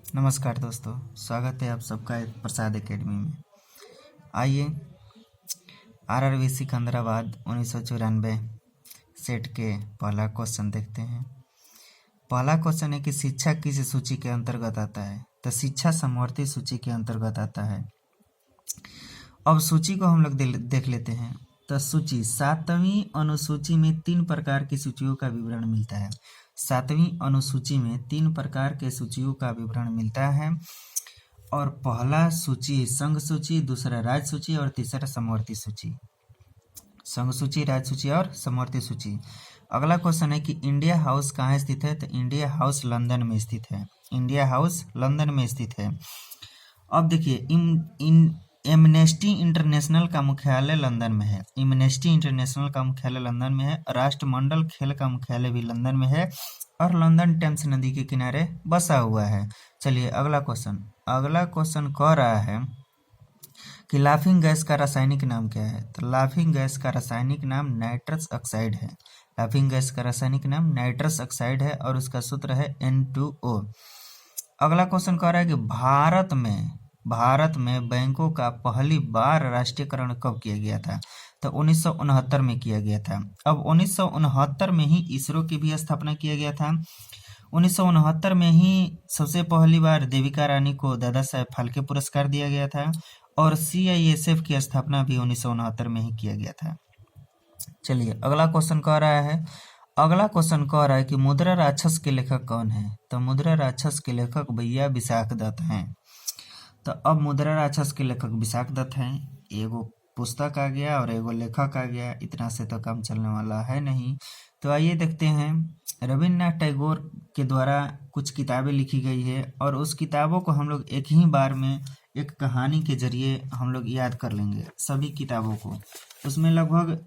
नमस्कार दोस्तों, स्वागत है आप सबका प्रसाद एकेडमी में। आइए आरआरबी सिकंदराबाद 1994 सेट के पहला क्वेश्चन देखते हैं। पहला क्वेश्चन है कि शिक्षा किस सूची के अंतर्गत आता है। तो शिक्षा समवर्ती सूची के अंतर्गत आता है। अब सूची को हम लोग देख लेते हैं। तो सूची 7वीं अनुसूची में 3 प्रकार की सूचियों का विवरण मिलता है। 7वीं अनुसूची में 3 प्रकार के सूचियों का विवरण मिलता है। और पहला सूची संघ सूची, दूसरा राज्य सूची और तीसरा समवर्ती सूची। संघ सूची, राज्य सूची और समवर्ती सूची। अगला क्वेश्चन है कि इंडिया हाउस कहाँ स्थित है। तो इंडिया हाउस लंदन में स्थित है। इंडिया हाउस लंदन में स्थित है। अब देखिए, एमनेस्टी इंटरनेशनल का मुख्यालय लंदन में है। एमनेस्टी इंटरनेशनल का मुख्यालय लंदन में है। राष्ट्रमंडल खेल का मुख्यालय भी लंदन में है और लंदन टेम्स नदी के किनारे बसा हुआ है। चलिए अगला क्वेश्चन कह रहा है कि लाफिंग गैस का रासायनिक नाम क्या है। तो लाफिंग गैस का रासायनिक नाम नाइट्रस ऑक्साइड है। लाफिंग गैस का रासायनिक नाम नाइट्रस ऑक्साइड है और उसका सूत्र है N2O। अगला क्वेश्चन कह रहा है कि भारत में बैंकों का पहली बार राष्ट्रीयकरण कब किया गया था। तो 1969 में किया गया था। अब 1969 में ही इसरो की भी स्थापना किया गया था। 1969 में ही सबसे पहली बार देविका रानी को दादा साहेब फाल्के पुरस्कार दिया गया था और CISF की स्थापना भी 1969 में ही किया गया था। चलिए अगला क्वेश्चन कह रहा है कि मुद्रा राक्षस के लेखक कौन है। तो मुद्रा राक्षस के लेखक भैया विशाख दत्त हैं। तो अब मुद्रा राक्षस के लेखक विशाख दत्त हैं। एगो पुस्तक आ गया और एगो लेखक आ गया, इतना से तो काम चलने वाला है नहीं। तो आइए देखते हैं। रविन्द्रनाथ टैगोर के द्वारा कुछ किताबें लिखी गई है और उस किताबों को हम लोग एक ही बार में एक कहानी के जरिए हम लोग याद कर लेंगे सभी किताबों को। उसमें लगभग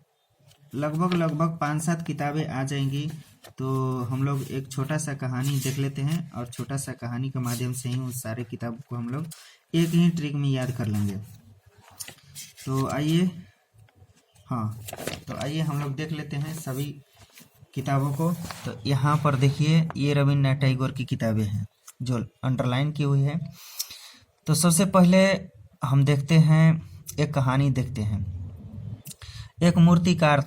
5-7 किताबें आ जाएंगी। तो हम लोग एक छोटा सा कहानी देख लेते हैं और छोटा सा कहानी के माध्यम से ही उस सारे किताबों को हम लोग एक ही ट्रिक में याद कर लेंगे। तो आइए हम लोग देख लेते हैं सभी किताबों को। तो यहाँ पर देखिए, ये रविन्द्रनाथ टैगोर की किताबें हैं जो अंडरलाइन की हुई है। तो सबसे पहले हम देखते हैं, एक कहानी देखते हैं। एक मूर्तिकार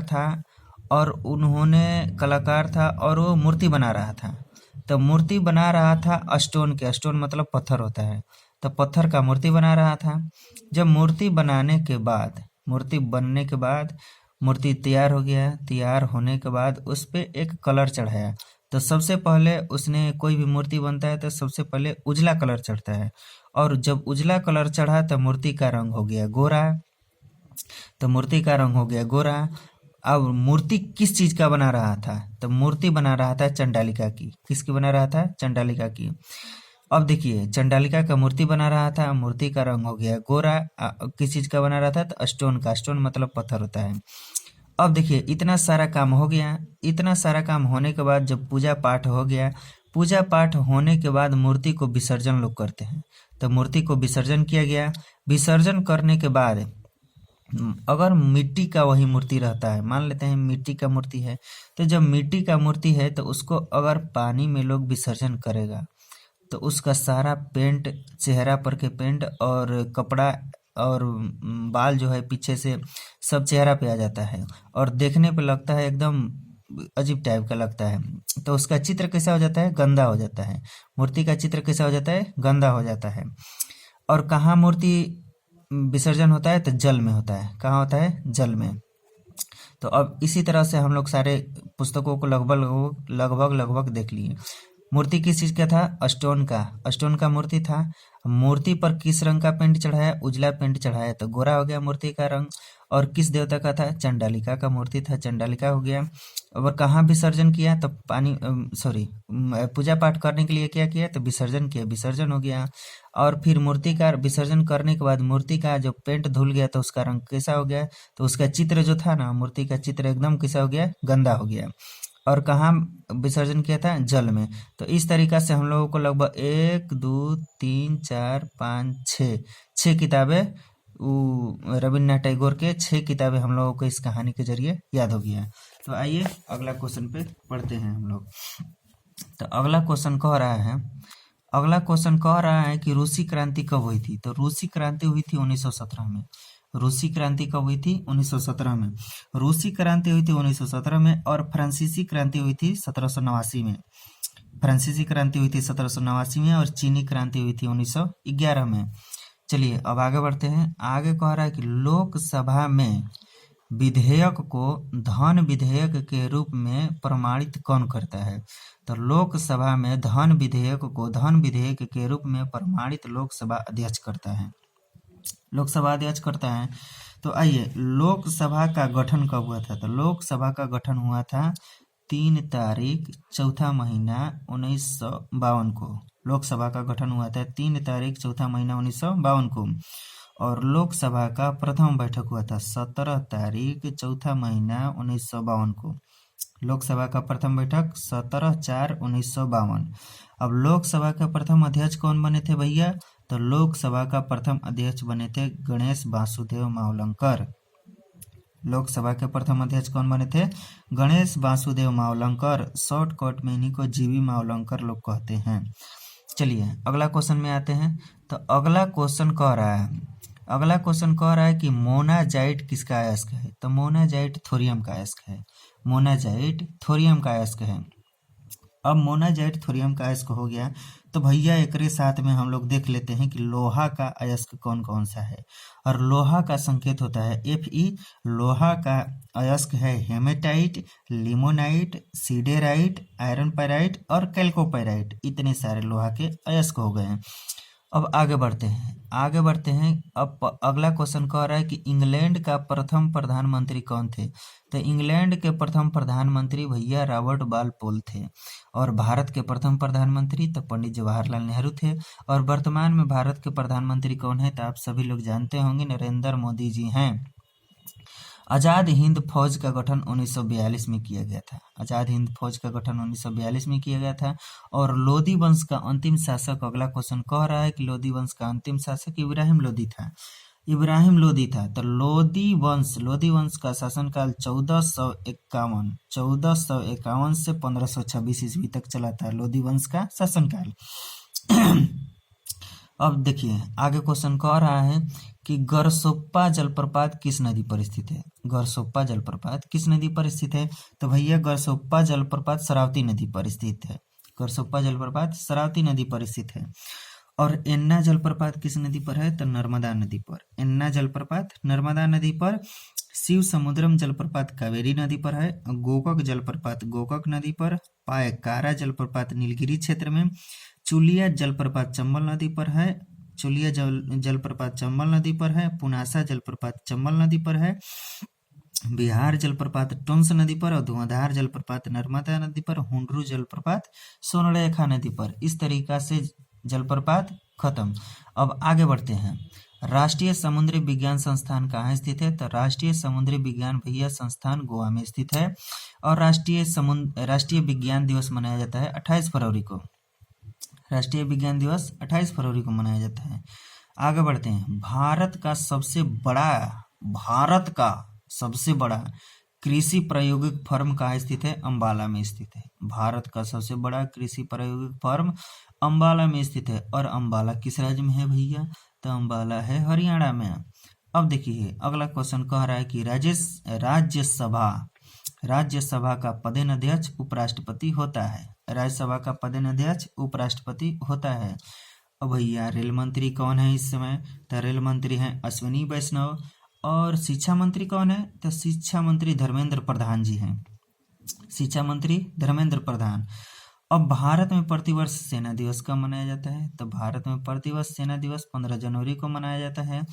था और उन्होंने कलाकार था और वो मूर्ति बना रहा था। तो मूर्ति बना रहा था स्टोन मतलब पत्थर होता है। तो पत्थर का मूर्ति बना रहा था। जब मूर्ति बनने के बाद मूर्ति तैयार हो गया। तैयार होने के बाद उस पे एक कलर चढ़ाया। तो सबसे पहले उसने, कोई भी मूर्ति बनता है तो सबसे पहले उजला कलर चढ़ता है और जब उजला कलर चढ़ा तो मूर्ति का रंग हो गया गोरा। अब मूर्ति किस चीज का बना रहा था। तो मूर्ति बना रहा था चंडालिका की। किसकी बना रहा था? चंडालिका की। अब देखिए, चंडालिका का मूर्ति बना रहा था, मूर्ति का रंग हो गया गोरा। किस चीज का बना रहा था? तो स्टोन मतलब पत्थर होता है। अब देखिए, इतना सारा काम हो गया। इतना सारा काम होने के बाद जब पूजा पाठ हो गया, पूजा पाठ होने के बाद मूर्ति को विसर्जन लोग करते हैं। तो मूर्ति को विसर्जन किया गया। विसर्जन करने के बाद अगर मिट्टी का वही मूर्ति रहता है, मान लेते हैं मिट्टी का मूर्ति है, तो जब मिट्टी का मूर्ति है तो उसको अगर पानी में लोग विसर्जन करेगा तो उसका सारा पेंट, चेहरा पर के पेंट और कपड़ा और बाल जो है पीछे से सब चेहरा पे आ जाता है और देखने पे लगता है एकदम अजीब टाइप का लगता है। तो उसका चित्र कैसा हो जाता है? गंदा हो जाता है। मूर्ति का चित्र कैसा हो जाता है? गंदा हो जाता है। और कहाँ मूर्ति विसर्जन होता है? तो जल में होता है। कहाँ होता है? जल में। तो अब इसी तरह से हम लोग सारे पुस्तकों को लगभग देख लिए। मूर्ति किस चीज का था? स्टोन का मूर्ति था। मूर्ति पर किस रंग का पेंट चढ़ाया? उजला पेंट चढ़ाया, तो गोरा हो गया मूर्ति का रंग। और किस देवता का था? चंडालिका का मूर्ति था, चंडालिका हो गया। और कहाँ विसर्जन किया? तो पूजा पाठ करने के लिए क्या किया? तो विसर्जन किया, विसर्जन हो गया। और फिर मूर्ति का विसर्जन करने के बाद मूर्ति का जो पेंट धुल गया तो उसका रंग कैसा हो गया? तो उसका चित्र जो था ना, मूर्ति का चित्र एकदम कैसा हो गया? गंदा हो गया। और कहाँ विसर्जन किया था? जल में। तो इस तरीका से हम लोगों को लगभग 1 2 3 4 5 6 किताबें, रविन्द्रनाथ टैगोर के 6 किताबें हम लोगों को इस कहानी के जरिए याद हो गया है। तो आइए अगला क्वेश्चन पे पढ़ते हैं हम लोग। तो अगला क्वेश्चन कह रहा है अगला क्वेश्चन कह रहा है कि रूसी क्रांति कब हुई थी। तो रूसी क्रांति हुई थी 1917 में। रूसी क्रांति कब हुई थी? 1917 में। रूसी क्रांति हुई थी 1917 में और फ्रांसीसी क्रांति हुई थी 1789 में। फ्रांसीसी क्रांति हुई थी 1789 में और चीनी क्रांति हुई थी 1911 में। चलिए अब आगे बढ़ते हैं। आगे कह रहा है कि लोकसभा में विधेयक को धन विधेयक के रूप में प्रमाणित कौन करता है? तो लोकसभा में धन विधेयक को धन विधेयक के रूप में प्रमाणित लोकसभा अध्यक्ष करता है। लोकसभा अध्यक्ष करता है। तो आइए, लोकसभा का गठन कब हुआ था? तो लोकसभा का गठन हुआ था 3 तारीख चौथा महीना 1952 को। लोकसभा का गठन हुआ था 3 तारीख चौथा महीना 1952 को। और लोकसभा का प्रथम बैठक हुआ था 17 तारीख चौथा महीना 1952 को। लोकसभा का प्रथम बैठक 17/4/1952। अब लोकसभा के प्रथम अध्यक्ष कौन बने थे भैया? तो लोकसभा का प्रथम अध्यक्ष बने थे गणेश वासुदेव मावलंकर। लोकसभा के प्रथम अध्यक्ष कौन बने थे? गणेश वासुदेव मावलंकर। शॉर्टकट में इन्हीं को जीवी मावलंकर लोग कहते हैं। चलिए अगला क्वेश्चन में आते हैं। तो अगला क्वेश्चन कह रहा है कि मोनाजाइट किसका अयस्क है? तो मोनाजाइट थोरियम का अयस्क है। मोनाजाइट थोरियम का अयस्क है। अब मोनाजाइट थोरियम का अयस्क हो गया तो भैया एकरे साथ में हम लोग देख लेते हैं कि लोहा का अयस्क कौन कौन सा है। और लोहा का संकेत होता है Fe। लोहा का अयस्क है hematite, limonite, siderite, iron pyrite और कैल्कोपाइराइट। इतने सारे लोहा के अयस्क हो गए हैं। अब आगे बढ़ते हैं। अब अगला क्वेश्चन कह रहा है कि इंग्लैंड का प्रथम प्रधानमंत्री कौन थे? तो इंग्लैंड के प्रथम प्रधानमंत्री भैया रॉबर्ट बालपोल थे। और भारत के प्रथम प्रधानमंत्री तो पंडित जवाहरलाल नेहरू थे। और वर्तमान में भारत के प्रधानमंत्री कौन है? तो आप सभी लोग जानते होंगे, नरेंद्र मोदी जी हैं। आज़ाद हिंद फौज का गठन 1942 में किया गया था। आज़ाद हिंद फौज का गठन 1942 में किया गया था। और लोधी वंश का अंतिम शासक, अगला क्वेश्चन कह रहा है कि लोधी वंश का अंतिम शासक इब्राहिम लोधी था। तो लोधी वंश का शासनकाल 1451 से 1526 ईस्वी तक चला था। लोधी वंश का शासनकाल। अब देखिए आगे क्वेश्चन कह रहा है कि गरसोप्पा जलप्रपात किस नदी पर स्थित है? गरसोप्पा जलप्रपात किस नदी पर स्थित है? तो भैया गरसोप्पा जलप्रपात शरावती नदी पर स्थित है। गरसोप्पा जलप्रपात शरावती नदी पर स्थित है। और एन्ना जलप्रपात किस नदी पर है? तो नर्मदा नदी पर। एन्ना जलप्रपात नर्मदा नदी पर। शिव समुद्रम जलप्रपात कावेरी नदी पर है। गोकक जलप्रपात गोकक नदी पर। पायकारा जलप्रपात नीलगिरी क्षेत्र में। चुलिया जलप्रपात चंबल नदी पर है। जलप्रपात चंबल नदी पर है। पुनासा जलप्रपात चंबल नदी पर है। बिहार जलप्रपात टोंस नदी पर। और धुआंधार जलप्रपात नर्मदा नदी पर। हुंडरू जलप्रपात सोनरेखा नदी पर। इस तरीका से जलप्रपात खत्म। अब आगे बढ़ते हैं। राष्ट्रीय समुद्री विज्ञान संस्थान कहाँ स्थित है? तो राष्ट्रीय समुद्री विज्ञान भैया संस्थान गोवा में स्थित है। और राष्ट्रीय विज्ञान दिवस मनाया जाता है 28 फरवरी को। राष्ट्रीय विज्ञान दिवस 28 फरवरी को मनाया जाता है। आगे बढ़ते हैं। भारत का सबसे बड़ा कृषि प्रायोगिक फर्म कहाँ स्थित है? अंबाला में स्थित है। भारत का सबसे बड़ा कृषि प्रायोगिक फर्म अंबाला में स्थित है। और अंबाला किस राज्य में है भैया? तो अंबाला है हरियाणा में। अब देखिए अगला क्वेश्चन कह रहा है कि राज्यसभा का पदेनाध्यक्ष उपराष्ट्रपति होता है। राज्यसभा का पदेनाध्यक्ष उपराष्ट्रपति होता है। अब भैया रेल मंत्री कौन है इस समय? तो रेल मंत्री हैं अश्विनी वैष्णव। और शिक्षा मंत्री कौन है? तो शिक्षा मंत्री धर्मेंद्र प्रधान जी हैं। शिक्षा मंत्री धर्मेंद्र प्रधान। अब भारत में प्रतिवर्ष सेना दिवस कब मनाया जाता है? तो भारत में प्रतिवर्ष सेना दिवस 15 जनवरी को मनाया जाता है।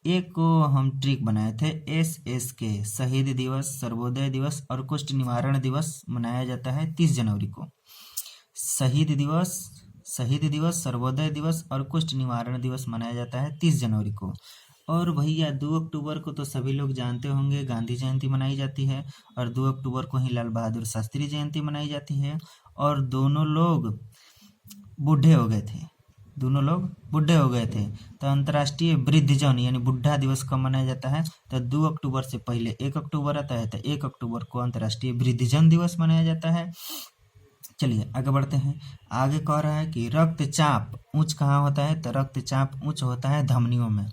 एक को हम ट्रिक बनाए थे, SSK शहीद दिवस, सर्वोदय दिवस और कुष्ठ निवारण दिवस मनाया जाता है 30 जनवरी को। शहीद दिवस, सर्वोदय दिवस और कुष्ठ निवारण दिवस मनाया जाता है 30 जनवरी को। और भैया 2 अक्टूबर को तो सभी लोग जानते होंगे गांधी जयंती मनाई जाती है। और 2 अक्टूबर को ही लाल बहादुर शास्त्री जयंती मनाई जाती है। और दोनों लोग बूढ़े हो गए थे। तो अंतर्राष्ट्रीय वृद्धजन यानी बुढ़ा दिवस कब मनाया जाता है? तो 2 अक्टूबर से पहले 1 अक्टूबर आता है। तो 1 अक्टूबर को अंतर्राष्ट्रीय वृद्धजन दिवस मनाया जाता है। चलिए आगे बढ़ते हैं। आगे कह रहा है कि रक्तचाप उच्च कहाँ होता है, तो रक्तचाप उच्च होता है धमनियों में।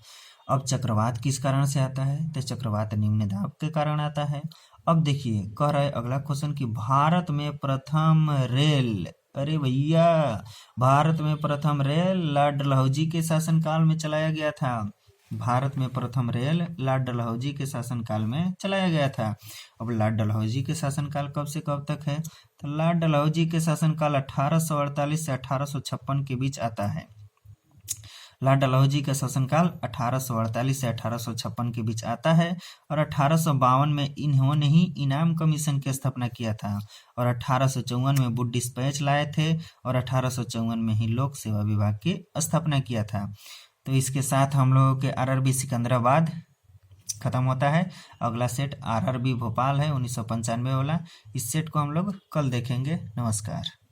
अब चक्रवात किस कारण से आता है, तो चक्रवात निम्न दाब के कारण आता है। अब देखिए कह रहा है अगला क्वेश्चन कि भारत में प्रथम रेल, अरे भैया भारत में प्रथम रेल लॉर्ड डलहौजी के शासनकाल में चलाया गया था। भारत में प्रथम रेल लॉर्ड डलहौजी के शासनकाल में चलाया गया था। अब लॉर्ड डलहौजी के शासनकाल कब से कब तक है, तो लॉर्ड डलहौजी के शासनकाल 1848 से 1856 के बीच आता है। लॉर्ड डलहौजी का शासनकाल 1848 से 1856 के बीच आता है और 1852 में इन्होंने ही इनाम कमीशन की स्थापना किया था और 1854 में वुड डिस्पैच लाए थे और 1854 में ही लोक सेवा विभाग की स्थापना किया था। तो इसके साथ हम लोगों के आरआरबी सिकंदराबाद खत्म होता है। अगला सेट आरआरबी भोपाल है 1995 वाला। इस सेट को हम लोग कल देखेंगे। नमस्कार।